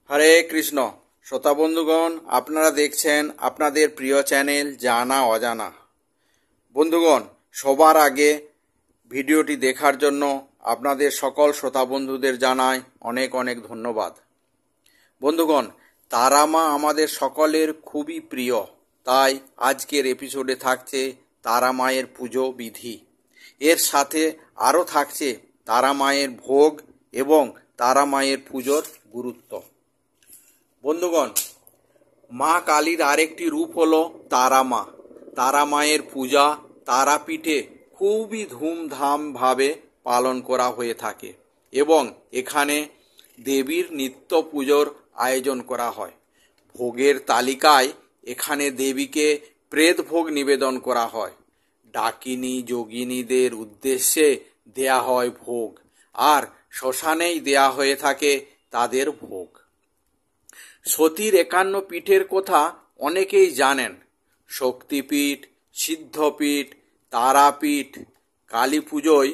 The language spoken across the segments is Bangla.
হরে কৃষ্ণ। শ্রোতা বন্ধুগণ, আপনারা দেখছেন আপনাদের প্রিয় চ্যানেল জানা অজানা। বন্ধুগণ, সবার আগে ভিডিওটি দেখার জন্য আপনাদের সকল শ্রোতা বন্ধুদের জানাই অনেক অনেক ধন্যবাদ। বন্ধুগণ, তারা মা আমাদের সকলের খুবই প্রিয়, তাই আজকের এপিসোডে থাকছে তারা মায়ের পুজো বিধি। এর সাথে আরও থাকছে তারা মায়ের ভোগ এবং তারা মায়ের পুজোর গুরুত্ব। বন্ধুগণ, মা কালীর আরেকটি রূপ হলো তারা মা। তারা মায়ের পূজা তারাপীঠে খুবই ধুমধামভাবে পালন করা হয়ে থাকে এবং এখানে দেবীর নিত্য পুজোর আয়োজন করা হয়। ভোগের তালিকায় এখানে দেবীকে প্রেত ভোগ নিবেদন করা হয়। ডাকিনী যোগিনীদের উদ্দেশ্যে দেয়া হয় ভোগ, আর শ্মশানেই দেয়া হয়ে থাকে তাদের ভোগ। সতীর 51 পীঠের কথা অনেকেই জানেন। শক্তিপীঠ, সিদ্ধপীঠ, তারাপীঠ। কালী পুজোয়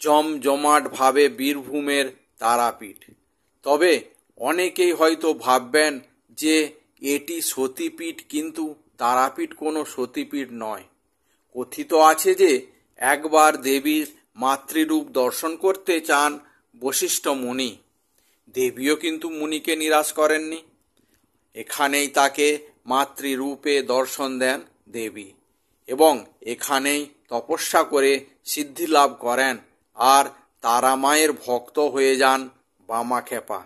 জমজমাটভাবে বীরভূমের তারাপীঠ। তবে অনেকেই হয়তো ভাববেন যে এটি সতীপীঠ, কিন্তু তারাপীঠ কোনো সতীপীঠ নয়। কথিত আছে যে একবার দেবীর মাতৃরূপ দর্শন করতে চান বশিষ্ঠ মুনি। দেবীও কিন্তু মুনিকে নিরাশ করেননি। এখানেই তাকে মাতৃরূপে দর্শন দেন দেবী এবং এখানেই তপস্যা করে সিদ্ধি লাভ করেন আর তারা মায়ের ভক্ত হয়ে যান বামাখ্যাপা।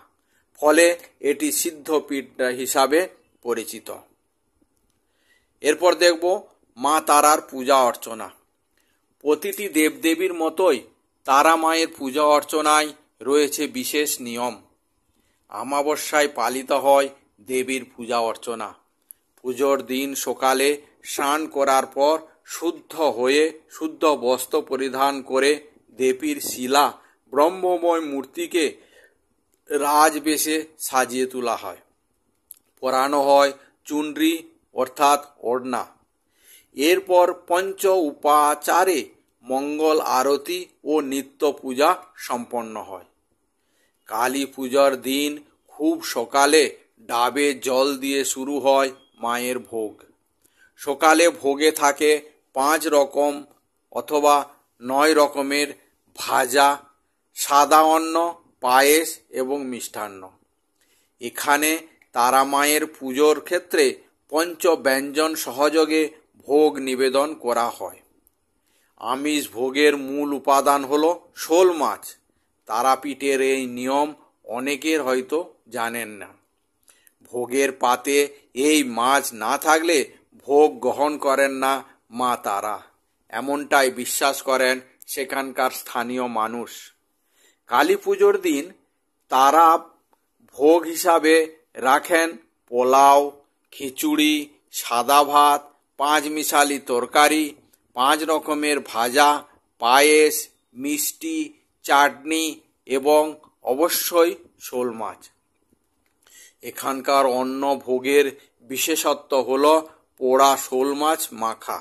ফলে এটি সিদ্ধপীঠ হিসাবে পরিচিত। এরপর দেখব মা তারার পূজা অর্চনা। প্রতিটি দেবদেবীর মতোই তারা মায়ের পূজা অর্চনায় রয়েছে বিশেষ নিয়ম। অমাবস্যায় পালিত হয় দেবীর পূজা অর্চনা। পুজোর দিন সকালে স্নান করার পর শুদ্ধ বস্ত্র পরিধান করে দেবীর শিলা ব্রহ্মময় মূর্তিকে রাজবেশে সাজিয়ে তোলা হয়। পরানো হয় চুনরি অর্থাৎ ওড়না। এরপর পঞ্চ উপাচারে মঙ্গল আরতি ও নিত্য পূজা সম্পন্ন হয়। কালী পূজার দিন খুব সকালে ডাবে জল দিয়ে শুরু হয় মায়ের ভোগ। সকালে ভোগে থাকে 5 রকম অথবা 9 রকমের ভাজা, সাদা অন্ন, পায়েস এবং মিষ্টান্ন। এখানে তারা মায়ের পুজোর ক্ষেত্রে পঞ্চব্যঞ্জন সহযোগে ভোগ নিবেদন করা হয়। আমিষ ভোগের মূল উপাদান হলো শোল মাছ। তারাপীঠের এই নিয়ম অনেকের হয়তো জানেন না। ভোগের পাতে এই মাছ না থাকলে ভোগ গ্রহণ করেন না মা তারা, এমনটাই বিশ্বাস করেন সেখানকার স্থানীয় মানুষ। কালী পুজোর দিন তারা ভোগ হিসাবে রাখেন পোলাও, খিচুড়ি, সাদা ভাত, 5 মিশালি তরকারি, 5 রকমের ভাজা, পায়েস, মিষ্টি, চাটনি এবং অবশ্যই শোল মাছ। এখানকার অন্ন ভোগের বিশেষত্ব হলো পোড়া শোল মাছ মাখা।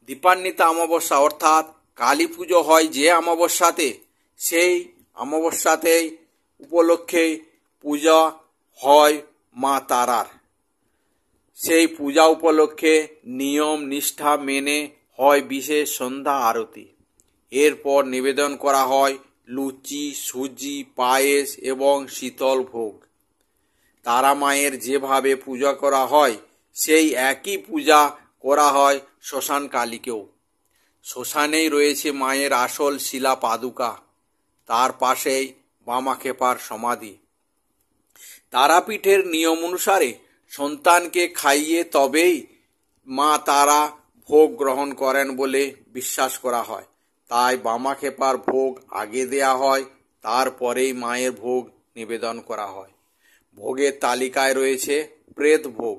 দীপান্বিতা অমাবস্যা অর্থাৎ কালী পুজো হয় যে অমাবস্যাতে, সেই অমাবস্যাতেই উপলক্ষে পূজা হয় মা তারার। সেই পূজা উপলক্ষে নিয়ম নিষ্ঠা মেনে হয় বিশেষ সন্ধ্যা আরতি। এরপর নিবেদন করা হয় লুচি, সুজি, পায়েস এবং শীতল ভোগ। তারা মায়ের যেভাবে পূজা করা হয় সেই একই পূজা করা হয় শ্মশান কালীকেও। শ্মশানেই রয়েছে মায়ের আসল শিলা পাদুকা, তার পাশেই বামাখ্যাপার সমাধি। তারাপীঠের নিয়ম অনুসারে সন্তানকে খাইয়ে তবেই মা তারা ভোগ গ্রহণ করেন বলে বিশ্বাস করা হয়। তাই বামাখ্যাপার ভোগ আগে দেয়া হয়, তারপরেই মায়ের ভোগ নিবেদন করা হয়। ভোগের তালিকায় রয়েছে প্রেত ভোগ।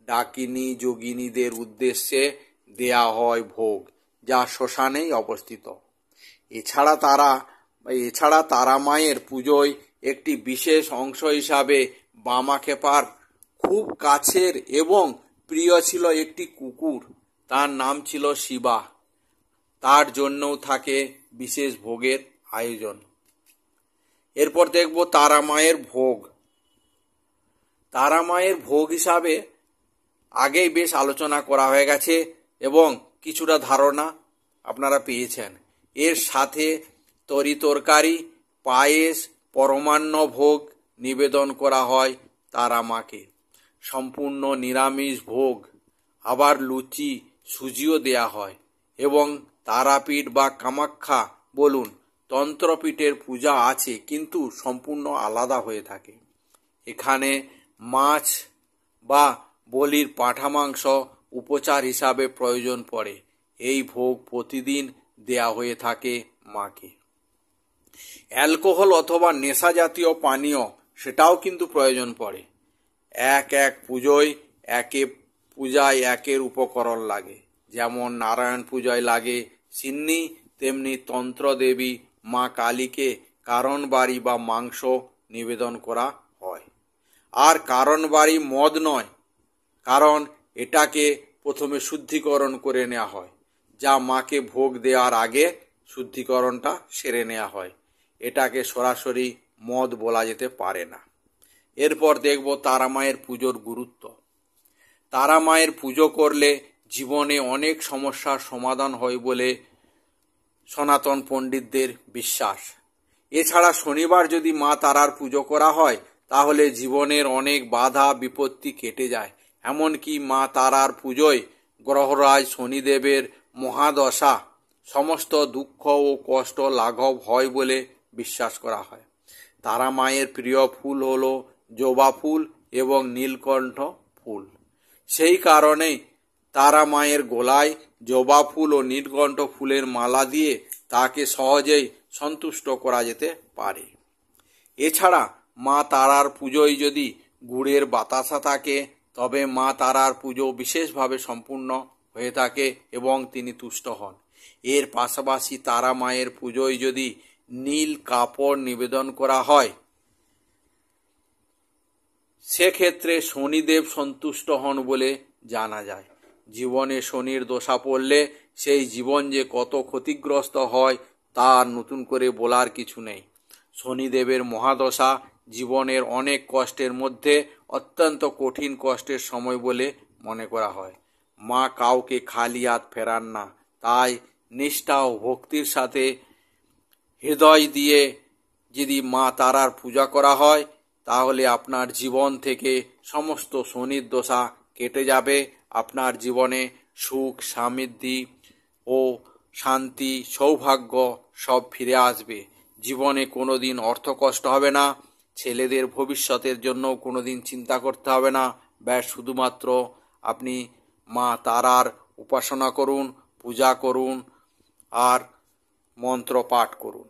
ডাকিনী যোগিনীদের উদ্দেশ্যে দেয়া হয় ভোগ, যা শ্মশানেই অবস্থিত। এছাড়া তারা মায়ের পুজোয় একটি বিশেষ অংশ হিসাবে বামাখ্যাপার খুব কাছের এবং প্রিয় ছিল একটি কুকুর, তার নাম ছিল শিবা। তার জন্যও থাকে বিশেষ ভোগের আয়োজন। এরপর দেখব তারা মায়ের ভোগ। তারা মায়ের ভোগ হিসাবে আগেই বেশ আলোচনা করা হয়ে গেছে এবং কিছুটা ধারণা আপনারা পেয়েছেন। এর সাথে তরি তরকারি, পায়েস, পরমান্ন ভোগ নিবেদন করা হয় তারা মাকে। সম্পূর্ণ নিরামিষ ভোগ, আবার লুচি সুজিও দেয়া হয় এবং তারাপীঠ বা কামাখ্যা বলুন, তন্ত্রপীঠের পূজা আছে কিন্তু সম্পূর্ণ আলাদা হয়ে থাকে। এখানে মাছ বা বলির পাঁঠা মাংস উপচার হিসাবে প্রয়োজন পড়ে। এই ভোগ প্রতিদিন দেয়া হয়ে থাকে মাকে। অ্যালকোহল অথবা নেশা জাতীয় পানীয় সেটাও কিন্তু প্রয়োজন পড়ে। এক এক পূজায় একের উপকরণ লাগে। যেমন নারায়ণ পূজায় লাগে সিন্নি, তেমনি তন্ত্রদেবী মা কালীকে কারণবাড়ি বা মাংস নিবেদন করা হয়। আর কারণবাড়ি মদ নয়, কারণ এটাকে প্রথমে শুদ্ধিকরণ করে নেওয়া হয়, যা মাকে ভোগ দেওয়ার আগে শুদ্ধিকরণটা সেরে নেওয়া হয়। এটাকে সরাসরি মদ বলা যেতে পারে না। এরপর দেখব তারা মায়ের পুজোর গুরুত্ব। তারা মায়ের পুজো করলে জীবনে অনেক সমস্যার সমাধান হয় বলে সনাতন পণ্ডিতদের বিশ্বাস। এছাড়া শনিবার যদি মা তারার পুজো করা হয় তাহলে জীবনের অনেক বাধা বিপত্তি কেটে যায়। এমনকি মা তারার পুজোয় গ্রহরাজ শনিদেবের মহাদশা, সমস্ত দুঃখ ও কষ্ট লাঘব হয় বলে বিশ্বাস করা হয়। তারা মায়ের প্রিয় ফুল হলো জবা ফুল এবং নীলকণ্ঠ ফুল। সেই কারণেই তারা মায়ের গলায় জবা ফুল ও নীলকণ্ঠ ফুলের মালা দিয়ে তাকে সহজেই সন্তুষ্ট করা যেতে পারে। এছাড়া মা তারার পুজোয় যদি গুড়ের বাতাসা থাকে তবে মা তারার পুজো বিশেষভাবে সম্পূর্ণ হয়ে থাকে এবং তিনি তুষ্ট হন। এর পাশাপাশি তারা মায়ের পুজোয় যদি নীল কাপড় নিবেদন করা হয় সেক্ষেত্রে শনিদেব সন্তুষ্ট হন বলে জানা যায়। জীবনে শনির দশা পড়লে সেই জীবন যে কত ক্ষতিগ্রস্ত হয় তা নতুন করে বলার কিছু নেই। শনিদেবের মহাদশা জীবনের অনেক কষ্টের মধ্যে অত্যন্ত কঠিন কষ্টের সময় বলে মনে করা হয়। মা কাউকে খালি হাত ফেরান না, তাই নিষ্ঠা ও ভক্তির সাথে হৃদয় দিয়ে যদি মা তারার পূজা করা হয় তাহলে আপনার জীবন থেকে সমস্ত শনির দশা কেটে যাবে। আপনার জীবনে সুখ, সমৃদ্ধি ও শান্তি, সৌভাগ্য সব ফিরে আসবে। জীবনে কোনোদিন অর্থকষ্ট হবে না, ছেলেদের ভবিষ্যতের জন্য কোনোদিন চিন্তা করতে হবে না। ব্যাস শুধুমাত্র আপনি মা তারার উপাসনা করুন, পূজা করুন আর মন্ত্র পাঠ করুন।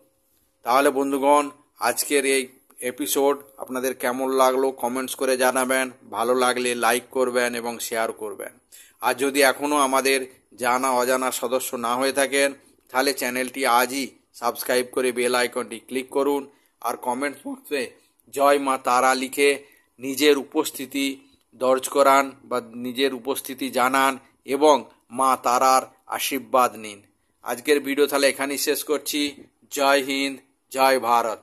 তাহলে বন্ধুগণ, আজকের এই এপিসোড আপনাদের কেমন লাগলো কমেন্টস করে জানাবেন। ভালো লাগলে লাইক করবেন এবং শেয়ার করবেন। আর যদি এখনও আমাদের জানা অজানা সদস্য না হয়ে থাকেন তাহলে চ্যানেলটি আজই সাবস্ক্রাইব করে বেল আইকনটি ক্লিক করুন। আর কমেন্ট বক্সে জয় মা তারা লিখে নিজের উপস্থিতি দর্জ করান বা নিজের উপস্থিতি জানান এবং মা তারার আশীর্বাদ নিন। আজকের ভিডিও তাহলে এখানেই শেষ করছি। জয় হিন্দ, জয় ভারত।